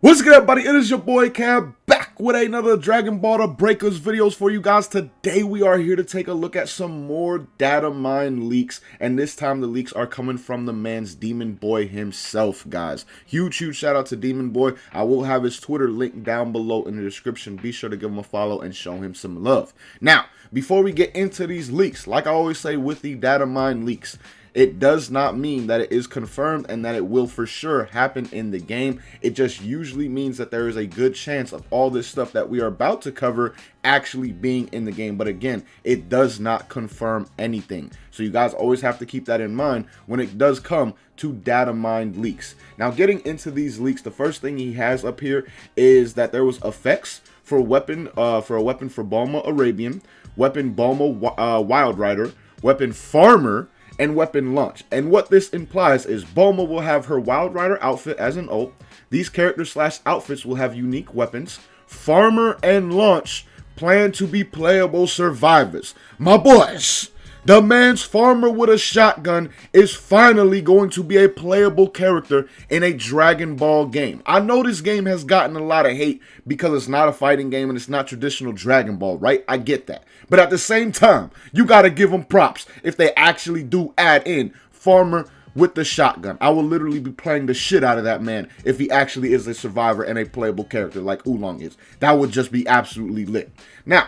What's good, everybody? It is your boy Cab back with another Dragon Ball The Breakers videos for you guys. Today we are here to take a look at some more data mine leaks, and this time the leaks are coming from the man's Demon Boy himself, guys. Huge shout out to Demon Boy. I will have his Twitter link down below in the description. Be sure to give him a follow and show him some love. Now, before we get into these leaks, like I always say with the data mine leaks, it does not mean that it is confirmed and that it will for sure happen in the game. It just usually means that there is a good chance of all this stuff that we are about to cover actually being in the game. But again, it does not confirm anything. So you guys always have to keep that in mind when it does come to data mined leaks. Now, getting into these leaks, the first thing he has up here is that there was effects for a weapon for Bulma Arabian, weapon Bulma Wild Rider, weapon Farmer, and weapon launch. And what this implies is Bulma will have her Wild Rider outfit as an ult. These characters slash outfits will have unique weapons. Farmer and launch plan to be playable survivors. My boys, the man's Farmer with a shotgun is finally going to be a playable character in a Dragon Ball game. I know this game has gotten a lot of hate because it's not a fighting game and it's not traditional Dragon Ball, right? I get that. But at the same time, you got to give them props if they actually do add in Farmer with the shotgun. I will literally be playing the shit out of that man if he actually is a survivor and a playable character like Oolong is. That would just be absolutely lit. Now,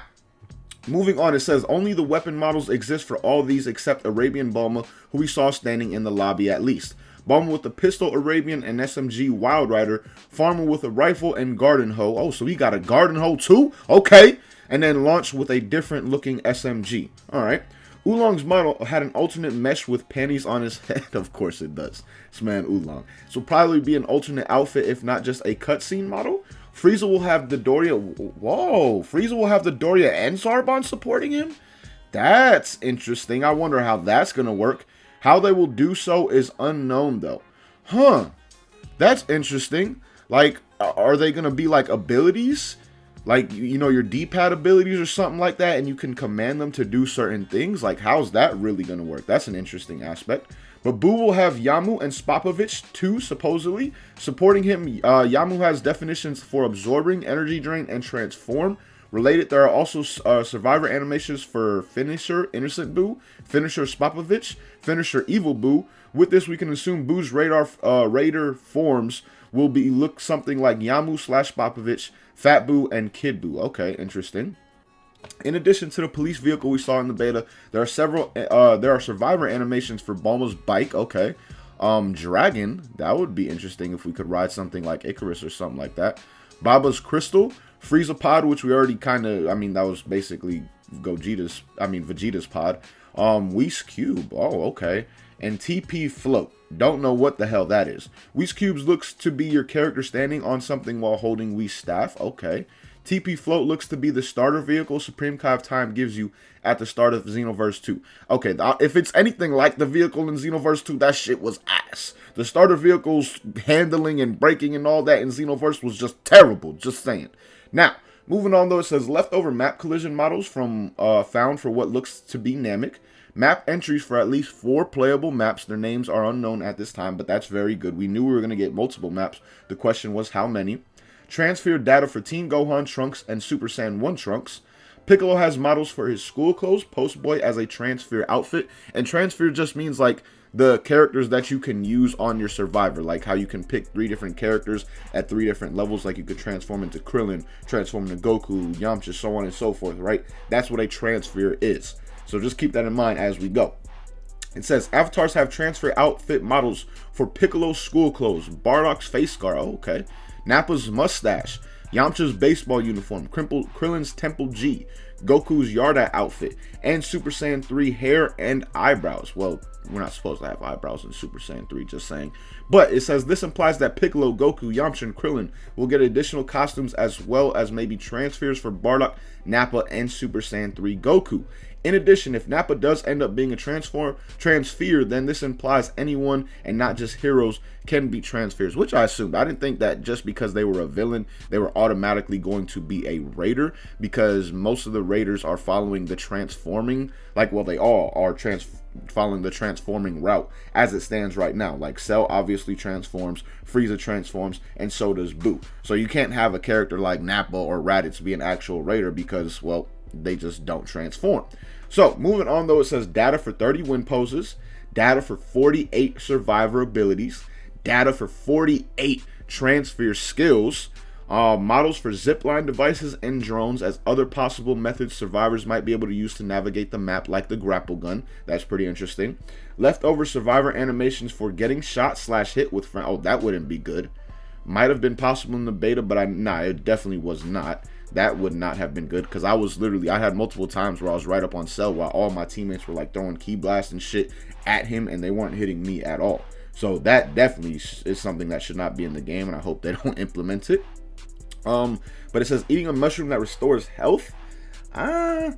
moving on, it says only the weapon models exist for all these except Arabian Bulma, who we saw standing in the lobby at least. Bulma with the pistol Arabian and SMG Wild Rider, Farmer with a rifle and garden hoe. Oh, so he got a garden hoe too? Okay. And then launch with a different looking SMG. Alright. Oolong's model had an alternate mesh with panties on his head. Of course it does. This man Oolong. This will probably be an alternate outfit if not just a cutscene model. Frieza will have the Doria. Whoa, Frieza will have the Doria and Zarbon supporting him? That's interesting. I wonder how that's going to work. How they will do so is unknown though. Huh. That's interesting. Like, are they going to be like abilities? Like, you know, your D-pad abilities or something like that, and you can command them to do certain things? Like, how's that really going to work? That's an interesting aspect. But Buu will have Yamu and Spopovich too, supposedly. Supporting him, Yamu has definitions for absorbing, energy drain, and transform. Related, there are also survivor animations for Finisher, Innocent Buu, Finisher Spopovich, Finisher Evil Buu. With this, we can assume Buu's Raider forms will look something like Yamu slash Spopovich, Fat Buu, and Kid Buu. Okay, interesting. In addition to the police vehicle we saw in the beta, there are survivor animations for Bulma's bike. Okay. Dragon, that would be interesting if we could ride something like Icarus or something like that. Baba's crystal, Frieza pod, which we already kind of, I mean, that was basically Vegeta's pod. Whis cube, oh, okay. And TP float. Don't know what the hell that is. Whis cubes looks to be your character standing on something while holding Whis staff. Okay. TP Float looks to be the starter vehicle Supreme Kai of Time gives you at the start of Xenoverse 2. Okay, if it's anything like the vehicle in Xenoverse 2, that shit was ass. The starter vehicle's handling and braking and all that in Xenoverse was just terrible, just saying. Now, moving on though, it says leftover map collision models from found for what looks to be Namek. Map entries for at least 4 playable maps. Their names are unknown at this time, but that's very good. We knew we were going to get multiple maps. The question was how many. Transfer data for Teen Gohan Trunks and Super Saiyan 1 Trunks. Piccolo has models for his school clothes, Post Boy as a transfer outfit. And transfer just means like the characters that you can use on your survivor. Like how you can pick 3 different characters at 3 different levels. Like you could transform into Krillin, transform into Goku, Yamcha, so on and so forth, right? That's what a transfer is. So just keep that in mind as we go. It says avatars have transfer outfit models for Piccolo's school clothes, Bardock's face scar, oh, okay, Nappa's mustache, Yamcha's baseball uniform, Krillin's Temple G, Goku's Yarda outfit, and Super Saiyan 3 hair and eyebrows. Well, we're not supposed to have eyebrows in Super Saiyan 3, just saying. But it says this implies that Piccolo, Goku, Yamcha, and Krillin will get additional costumes as well as maybe transfers for Bardock, Nappa, and Super Saiyan 3 Goku. In addition, if Nappa does end up being a transfer, then this implies anyone and not just heroes can be transfers, which I assumed. I didn't think that just because they were a villain, they were automatically going to be a raider, because most of the raiders are following the transforming, like, well, they all are following the transforming route as it stands right now. Like Cell obviously transforms, Frieza transforms, and so does Boo. So you can't have a character like Nappa or Raditz be an actual Raider because, well, they just don't transform. So moving on though, it says data for 30 win poses, data for 48 survivor abilities, data for 48 transfer skills, models for zipline devices and drones as other possible methods survivors might be able to use to navigate the map, like the grapple gun. That's pretty interesting. Leftover survivor animations for getting shot / hit with friends. Oh, that wouldn't be good. Might have been possible in the beta, but nah, it definitely was not. That would not have been good, because I had multiple times where I was right up on Cell while all my teammates were like throwing key blasts and shit at him and they weren't hitting me at all. So that definitely is something that should not be in the game, and I hope they don't implement it. But it says eating a mushroom that restores health. I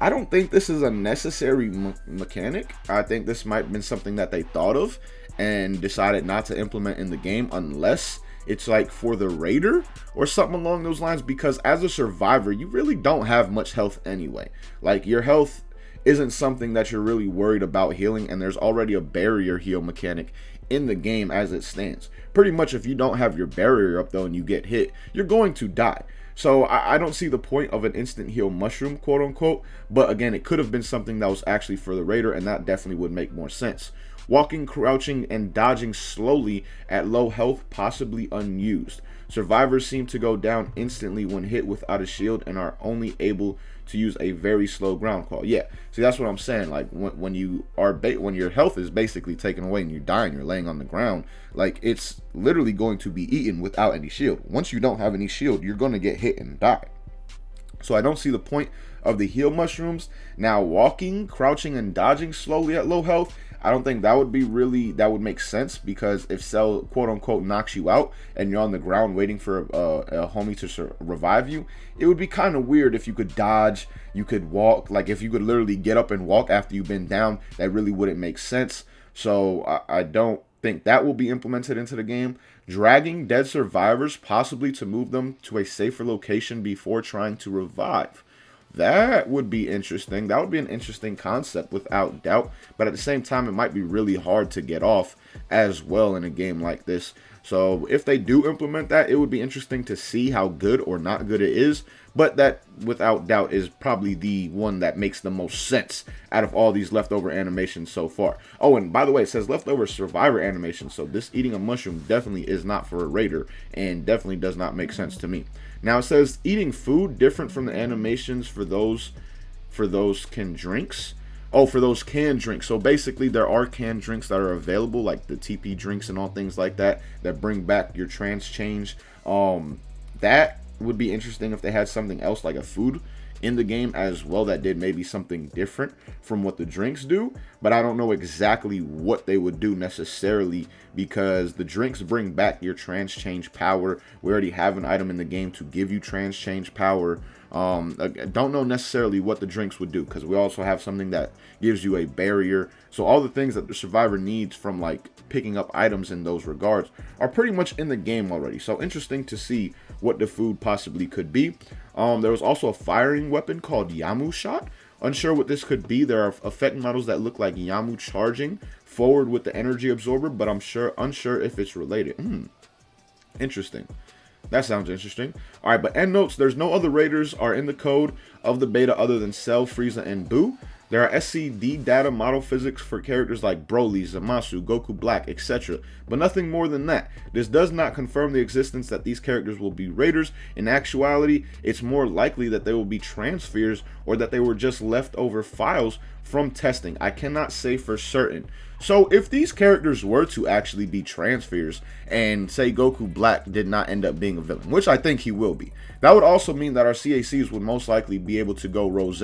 don't think this is a necessary mechanic. I think this might have been something that they thought of and decided not to implement in the game, unless it's like for the Raider or something along those lines, because as a survivor, you really don't have much health anyway. Like, your health isn't something that you're really worried about healing, and there's already a barrier heal mechanic in the game as it stands. Pretty much if you don't have your barrier up though and you get hit, you're going to die. So I don't see the point of an instant heal mushroom, quote unquote, but again, it could have been something that was actually for the Raider, and that definitely would make more sense. Walking, crouching, and dodging slowly at low health, possibly unused. Survivors seem to go down instantly when hit without a shield and are only able to use a very slow ground call. Yeah, see, that's what I'm saying. Like, when your health is basically taken away and you're dying, you're laying on the ground, like, it's literally going to be eaten without any shield. Once you don't have any shield, you're going to get hit and die. So I don't see the point of the heal mushrooms. Now, walking, crouching, and dodging slowly at low health, I don't think that would make sense, because if Cell, quote unquote, knocks you out and you're on the ground waiting for a homie to revive you, it would be kind of weird if you could dodge, you could walk. Like, if you could literally get up and walk after you've been down, that really wouldn't make sense. So I don't think that will be implemented into the game. Dragging dead survivors, possibly to move them to a safer location before trying to revive. That would be interesting. That would be an interesting concept without doubt. But at the same time, it might be really hard to get off as well in a game like this. So if they do implement that, it would be interesting to see how good or not good it is. But that, without doubt, is probably the one that makes the most sense out of all these leftover animations so far. Oh, and by the way, it says leftover survivor animation. So this eating a mushroom definitely is not for a Raider, and definitely does not make sense to me. Now it says eating food different from the animations for those canned drinks. Oh, for those canned drinks. So basically, there are canned drinks that are available, like the TP drinks and all things like that, that bring back your trans change. That would be interesting if they had something else like a food in the game as well that did maybe something different from what the drinks do. But I don't know exactly what they would do necessarily, because the drinks bring back your trans change power. We already have an item in the game to give you trans change power. I don't know necessarily what the drinks would do, because we also have something that gives you a barrier. So all the things that the survivor needs from like picking up items in those regards are pretty much in the game already. So interesting to see what the food possibly could be. There was also a firing weapon called Yamu Shot. Unsure what this could be. There are effect models that look like Yamu charging forward with the energy absorber, but I'm unsure if it's related. Interesting. That sounds interesting. All right, but end notes, there's no other Raiders are in the code of the beta other than Cell, Frieza, and Boo. There are SCD data model physics for characters like Broly, Zamasu, Goku Black, etc., but nothing more than that. This does not confirm the existence that these characters will be Raiders. In actuality, it's more likely that they will be transfers, or that they were just leftover files from testing. I cannot say for certain. So if these characters were to actually be transfers, and say Goku Black did not end up being a villain, which I think he will be, that would also mean that our CACs would most likely be able to go Rose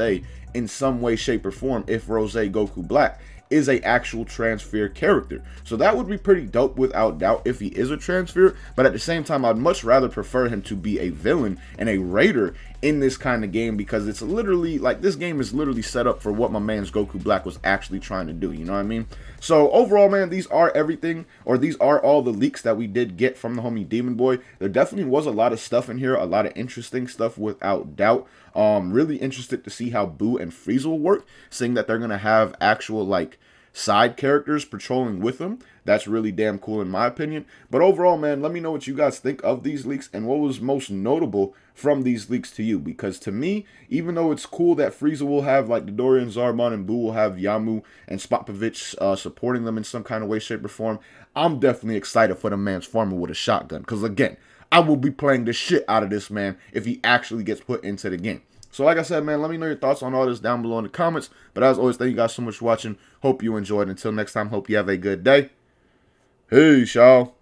in some way, shape, or form if Rose Goku Black is a actual transfer character. So that would be pretty dope without doubt if he is a transfer, but at the same time, I'd much rather prefer him to be a villain and a Raider in this kind of game, because it's literally like, this game is literally set up for what my man's Goku Black was actually trying to do, you know what I mean? So overall, man, these are everything, or these are all the leaks that we did get from the homie Demon Boy. There definitely was a lot of stuff in here, a lot of interesting stuff without doubt. Really interested to see how Boo and Frieza will work, seeing that they're gonna have actual like side characters patrolling with him. That's really damn cool in my opinion. But overall, man, let me know what you guys think of these leaks and what was most notable from these leaks to you. Because to me, even though it's cool that Frieza will have like Dorian, Zarbon, and Boo will have Yamu and Spopovich supporting them in some kind of way, shape, or form, I'm definitely excited for the man's farmer with a shotgun. Because again, I will be playing the shit out of this man if he actually gets put into the game. So like I said, man, let me know your thoughts on all this down below in the comments. But as always, thank you guys so much for watching. Hope you enjoyed. Until next time, hope you have a good day. Peace, y'all.